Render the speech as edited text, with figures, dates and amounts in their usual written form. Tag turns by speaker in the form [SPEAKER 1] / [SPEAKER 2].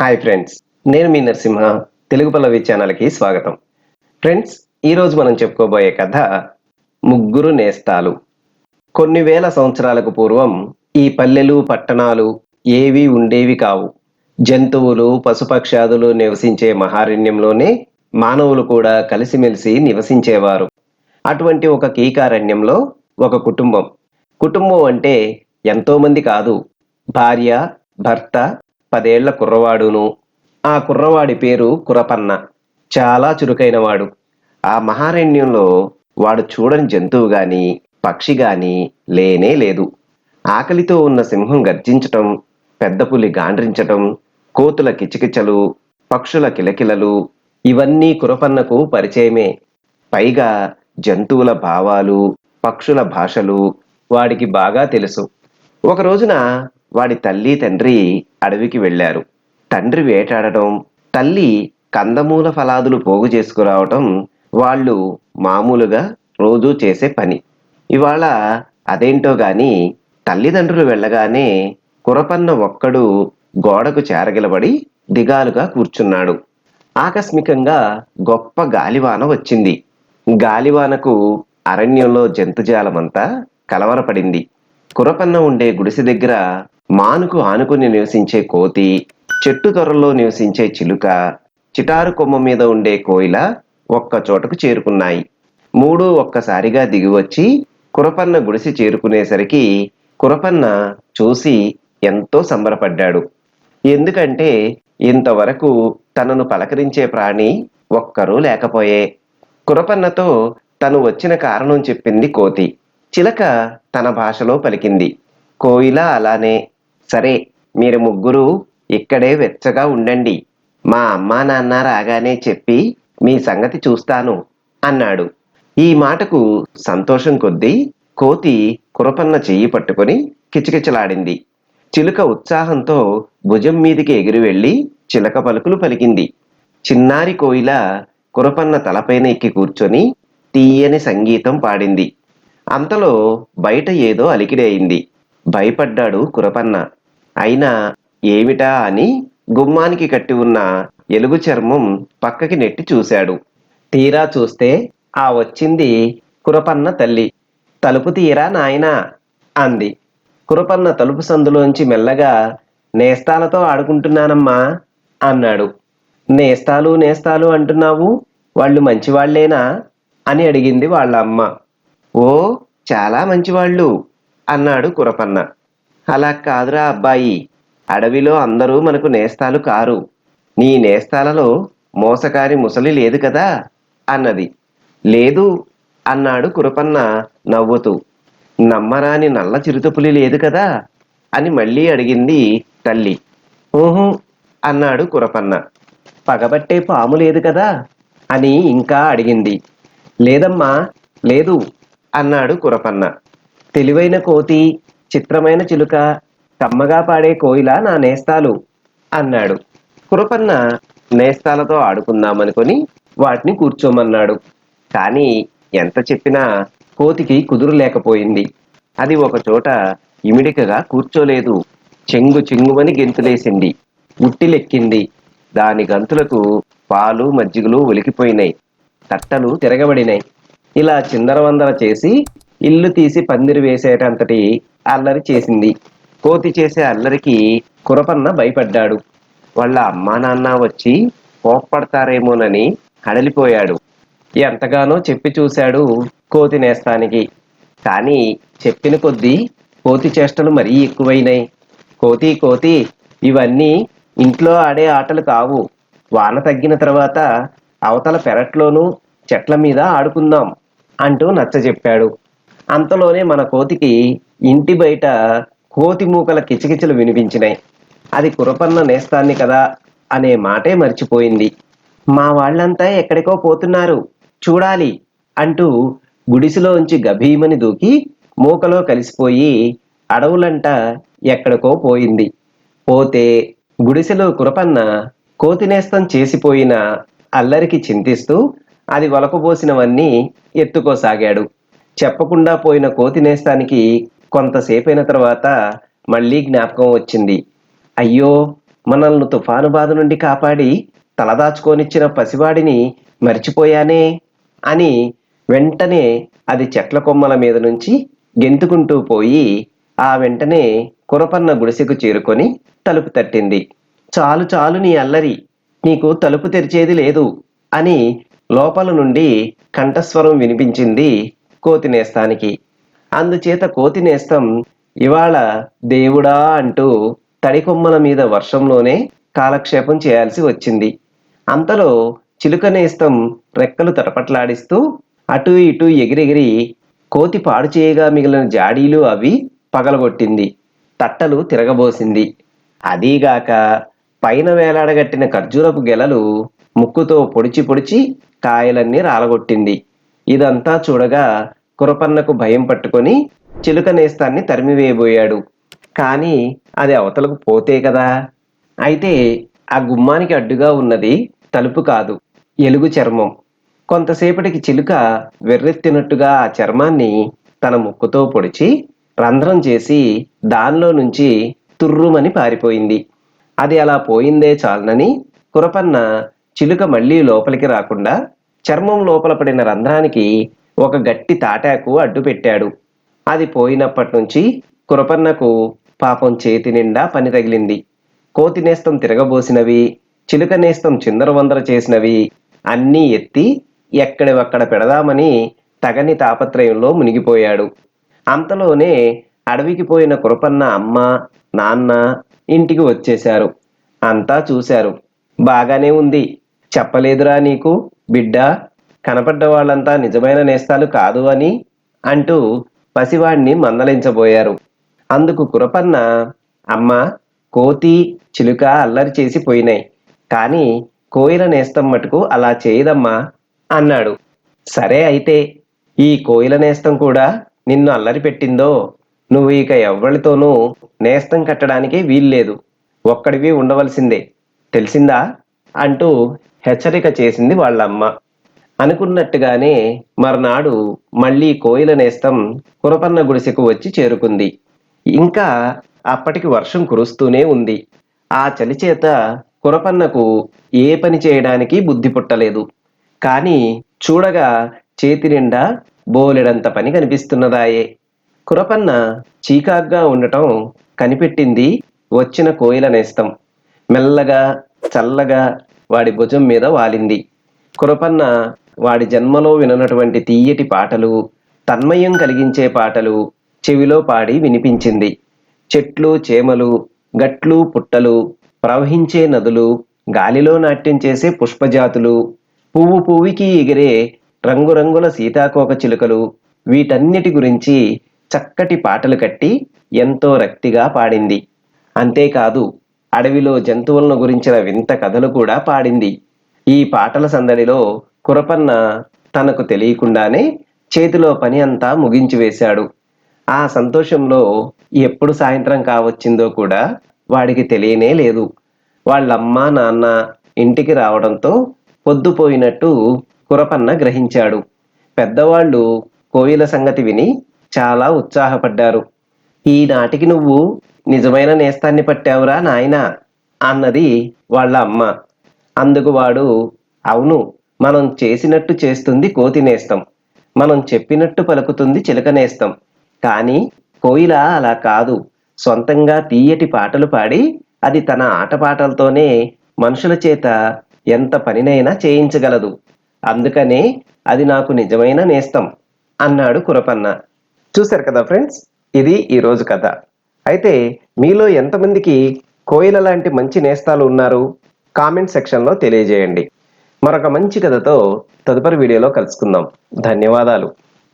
[SPEAKER 1] Hi friends. నేను మీ నరసింహ. తెలుగు పల్లవి ఛానల్‌కి స్వాగతం. ఫ్రెండ్స్, ఈరోజు మనం చెప్పుకోబోయే కథ 'ముగ్గురు నేస్తాలు'. కొన్ని వేల సంవత్సరాలకు పూర్వం ఈ పల్లెలు, పట్టణాలు ఏవీ ఉండేవి కావు. జంతువులు, పశుపక్ష్యాదులు నివసించే మహారణ్యంలోనే మానవులు కూడా కలిసిమెలిసి నివసించేవారు. అటువంటి ఒక కీకారణ్యంలో ఒక కుటుంబం. కుటుంబం అంటే ఎంతోమంది కాదు. భార్య, భర్త, 10 ఏళ్ల కుర్రవాడును. ఆ కుర్రవాడి పేరు కురపన్న. చాలా చురుకైనవాడు. ఆ మహారణ్యంలో వాడు చూడని జంతువు గాని, పక్షి గాని లేనే లేదు. ఆకలితో ఉన్న సింహం గర్జించటం, పెద్ద పులి గాండ్రించటం, కోతుల కిచకిచలు, పక్షుల కిలకిలలు ఇవన్నీ కురపన్నకు పరిచయమే. పైగా జంతువుల భావాలు, పక్షుల భాషలు వాడికి బాగా తెలుసు. ఒక రోజున వాడి తల్లి, తండ్రి అడవికి వెళ్లారు. తండ్రి వేటాడటం, తల్లి కందమూల ఫలాదులు పోగు చేసుకురావటం వాళ్ళు మామూలుగా రోజూ చేసే పని. ఇవాళ అదేంటో గాని తల్లిదండ్రులు వెళ్ళగానే కురపన్న ఒక్కడు గోడకు చేరగిలబడి దిగాలుగా కూర్చున్నాడు. ఆకస్మికంగా గొప్ప గాలివాన వచ్చింది. గాలివానకు అరణ్యంలో జంతుజాలమంతా కలవరపడింది. కురపన్న ఉండే గుడిసె దగ్గర మానుకు ఆనుకుని నివసించే కోతి, చెట్టు తొర్రలో నివసించే చిలుక, చిటారు కొమ్మ మీద ఉండే కోయిల ఒక్క చోటకు చేరుకున్నాయి. మూడూ ఒక్కసారిగా దిగివచ్చి కురపన్న గుడిసె చేరుకునేసరికి కురపన్న చూసి ఎంతో సంబరపడ్డాడు. ఎందుకంటే ఇంతవరకు తనను పలకరించే ప్రాణి ఒక్కరూ లేకపోయే. కురపన్నతో తను వచ్చిన కారణం చెప్పింది కోతి. చిలక తన భాషలో పలికింది. కోయిల అలానే. సరే, మీరు ముగ్గురు ఇక్కడే వెచ్చగా ఉండండి. మా అమ్మా నాన్న రాగానే చెప్పి మీ సంగతి చూస్తాను అన్నాడు. ఈ మాటకు సంతోషం కొద్దీ కోతి కురపన్న చెయ్యి పట్టుకొని కిచకిచలాడింది. చిలుక ఉత్సాహంతో భుజం మీదికి ఎగిరి వెళ్లి చిలక పలుకులు పలికింది. చిన్నారి కోయిల కురపన్న తలపైన ఎక్కి కూర్చొని తీయని సంగీతం పాడింది. అంతలో బయట ఏదో అలికిడి అయింది. భయపడ్డాడు కురపన్న. అయినా ఏమిటా అని గుమ్మానికి కట్టి ఉన్న ఎలుగు చర్మం పక్కకి నెట్టి చూశాడు. తీరా చూస్తే ఆ వచ్చింది కురపన్న తల్లి. తలుపు తీయరా నాయనా అంది. కురపన్న తలుపు సందులోంచి మెల్లగా నేస్తాలతో ఆడుకుంటున్నానమ్మా అన్నాడు. నేస్తాలు నేస్తాలు అంటున్నావు, వాళ్ళు మంచివాళ్లేనా అని అడిగింది వాళ్ళ అమ్మ. ఓ, చాలా మంచివాళ్ళు అన్నాడు కురపన్న. అలా కాదురా అబ్బాయి, అడవిలో అందరూ మనకు నేస్తాలు కారు. నీ నేస్తాలలో మోసకారి ముసలి లేదు కదా అన్నది. లేదు అన్నాడు కురపన్న నవ్వుతూ. నమ్మరాని నల్ల చిరుతపులి లేదు కదా అని మళ్ళీ అడిగింది తల్లి. ఊహు అన్నాడు కురపన్న. పగబట్టే పాము లేదు కదా అని ఇంకా అడిగింది. లేదమ్మా, లేదు అన్నాడు కురపన్న. తెలివైన కోతి, చిత్రమైన చిలుక, కమ్మగా పాడే కోయిల నా నేస్తాలు అన్నాడు. కురపన్న నేస్తాలతో ఆడుకుందామనుకొని వాటిని కూర్చోమన్నాడు. కానీ ఎంత చెప్పినా కోతికి కుదురు లేకపోయింది. అది ఒకచోట ఇమిడికగా కూర్చోలేదు. చెంగు చెంగుమని గెంతులేసింది. ఉట్టిలెక్కింది. దాని గంతులకు పాలు, మజ్జిగలు ఒలికిపోయినాయి. తట్టలు తిరగబడినాయి. ఇలా చిందరవందర చేసి ఇల్లు తీసి పందిరి వేసేటంతటి అల్లరి చేసింది. కోతి చేసే అల్లరికి కురపన్న భయపడ్డాడు. వాళ్ళ అమ్మా నాన్న వచ్చి కోప్పడతారేమోనని హడలిపోయాడు. ఎంతగానో చెప్పి చూశాడు కోతి నేస్తానికి. కానీ చెప్పిన కొద్దీ కోతి చేష్టలు మరీ ఎక్కువైనాయి. కోతి కోతి, ఇవన్నీ ఇంట్లో ఆడే ఆటలు కావు. వాన తగ్గిన తర్వాత అవతల పెరట్లోనూ చెట్ల మీద ఆడుకుందాం అంటూ నచ్చజెప్పాడు. అంతలోనే మన కోతికి ఇంటి బయట కోతి మూకల కిచకిచలు వినిపించినాయి. అది కురపన్న నేస్తాన్ని కదా అనే మాటే మర్చిపోయింది. మా వాళ్ళంతా ఎక్కడికో పోతున్నారు, చూడాలి అంటూ గుడిసెలోంచి గభీమని దూకి మూకలో కలిసిపోయి అడవులంట ఎక్కడికో పోయింది. పోతే గుడిసెలో కురపన్న కోతి నేస్తం చేసిపోయిన అల్లరికి చింతిస్తూ అది ఒలకబోసినవన్నీ ఎత్తుకోసాగాడు. చెప్పకుండా పోయిన కోతి నేస్తానికి కొంతసేపైన తర్వాత మళ్ళీ జ్ఞాపకం వచ్చింది. అయ్యో, మనల్ని తుఫాను బాధ నుండి కాపాడి తలదాచుకోనిచ్చిన పసివాడిని మర్చిపోయానే అని వెంటనే అది చెట్ల కొమ్మల మీద నుంచి గెంతుకుంటూ పోయి ఆ వెంటనే కురపన్న గుడిసెకు చేరుకొని తలుపు తట్టింది. చాలు చాలు నీ అల్లరి, నీకు తలుపు తెరిచేది లేదు అని లోపల నుండి కంఠస్వరం వినిపించింది కోతినేస్తానికి. అందుచేత కోతినేస్తం ఇవాళ దేవుడా అంటూ తడికొమ్మల మీద వర్షంలోనే కాలక్షేపం చేయాల్సి వచ్చింది. అంతలో చిలుక నేస్తం రెక్కలు తటపట్లాడిస్తూ అటూ ఇటూ ఎగిరెగిరి కోతి పాడు చేయగా మిగిలిన జాడీలు అవి పగలగొట్టింది. తట్టలు తిరగబోసింది. అదీగాక పైన వేలాడగట్టిన ఖర్జూరపు గెలలు ముక్కుతో పొడిచి పొడిచి కాయలన్నీ రాలగొట్టింది. ఇదంతా చూడగా కురపన్నకు భయం పట్టుకొని చిలుక నేస్తాన్ని తరిమివేయబోయాడు. కానీ అది అవతలకు పోతే కదా. అయితే ఆ గుమ్మానికి అడ్డుగా ఉన్నది తలుపు కాదు, ఎలుగు చర్మం. కొంతసేపటికి చిలుక వెర్రెత్తినట్టుగా ఆ చర్మాన్ని తన ముక్కుతో పొడిచి రంధ్రం చేసి దానిలో నుంచి తుర్రుమని పారిపోయింది. అది అలా పోయిందే చాలనని కురపన్న చిలుక మళ్ళీ లోపలికి రాకుండా చర్మం లోపల పడిన రంధ్రానికి ఒక గట్టి తాటాకు అడ్డు పెట్టాడు. అది పోయినప్పటి నుంచి కురపన్నకు పాపం చేతి నిండా పని తగిలింది. కోతి నేస్తం తిరగబోసినవి, చిలుక నేస్తం చిందరవందర చేసినవి అన్నీ ఎత్తి ఎక్కడివక్కడ పెడదామని తగని తాపత్రయంలో మునిగిపోయాడు. అంతలోనే అడవికి పోయిన కురపన్న అమ్మ, నాన్న ఇంటికి వచ్చేశారు. అంతా చూశారు. బాగానే ఉంది, చెప్పలేదురా నీకు బిడ్డ, కనపడ్డ వాళ్ళంతా నిజమైన నేస్తాలు కాదు అని అంటూ పసివాణ్ణి మందలించబోయారు. అందుకు కురపన్న, అమ్మ, కోతి చిలుక అల్లరి చేసి పోయినాయి, కానీ కోయిల నేస్తం మటుకు అలా చేయదమ్మా అన్నాడు. సరే అయితే ఈ కోయిల నేస్తం కూడా నిన్ను అల్లరి పెట్టిందో నువ్వు ఇక ఎవ్వరితోనూ నేస్తం కట్టడానికి వీల్లేదు, ఒక్కడివి ఉండవలసిందే, తెలిసిందా అంటూ హెచ్చరిక చేసింది వాళ్ళమ్మ. అనుకున్నట్టుగానే మర్నాడు మళ్ళీ కోయిల నేస్తం కురపన్న గుడిసెకు వచ్చి చేరుకుంది. ఇంకా అప్పటికి వర్షం కురుస్తూనే ఉంది. ఆ చలిచేత కురపన్నకు ఏ పని చేయడానికి బుద్ధి పుట్టలేదు. కానీ చూడగా చేతి నిండా బోలెడంత పని కనిపిస్తున్నదాయే. కురపన్న చీకాగ్గా ఉండటం కనిపెట్టింది వచ్చిన కోయిల నేస్తం. మెల్లగా చల్లగా వాడి భుజం మీద వాలింది. కురపన్న వాడి జన్మలో విననటువంటి తీయటి పాటలు, తన్మయం కలిగించే పాటలు చెవిలో పాడి వినిపించింది. చెట్లు చేమలు, గట్లు పుట్టలు, ప్రవహించే నదులు, గాలిలో నాట్యం చేసే పుష్పజాతులు, పువ్వు పువ్వుకి ఎగిరే రంగురంగుల సీతాకోక చిలుకలు, వీటన్నిటి గురించి చక్కటి పాటలు కట్టి ఎంతో రక్తిగా పాడింది. అంతేకాదు అడవిలో జంతువులను గురించిన వింత కథలు కూడా పాడింది. ఈ పాటల సందడిలో కురపన్న తనకు తెలియకుండానే చేతిలో పని అంతా ముగించి వేశాడు. ఆ సంతోషంలో ఎప్పుడు సాయంత్రం కావచ్చిందో కూడా వాడికి తెలియనే లేదు. వాళ్ళమ్మ నాన్న ఇంటికి రావడంతో పొద్దుపోయినట్టు కురపన్న గ్రహించాడు. పెద్దవాళ్ళు కోయిల సంగతి విని చాలా ఉత్సాహపడ్డారు. ఈనాటికి నువ్వు నిజమైన నేస్తాన్ని పట్టావురా నాయనా అన్నది వాళ్ళ అమ్మ. అందుకు వాడు, అవును, మనం చేసినట్టు చేస్తుంది కోతి నేస్తం, మనం చెప్పినట్టు పలుకుతుంది చిలక నేస్తం, కానీ కోయిల అలా కాదు, సొంతంగా తీయటి పాటలు పాడి అది తన ఆటపాటలతోనే మనుషుల చేత ఎంత పనినైనా చేయించగలదు, అందుకనే అది నాకు నిజమైన నేస్తం అన్నాడు కురపన్న. చూశారు కదా ఫ్రెండ్స్, ఇది ఈరోజు కథ. అయితే మీలో ఎంతమందికి కోయిల లాంటి మంచి నేస్తాలు ఉన్నారు? కామెంట్ సెక్షన్లో తెలియజేయండి. మరొక మంచి కథతో తదుపరి వీడియోలో కలుసుకుందాం. ధన్యవాదాలు.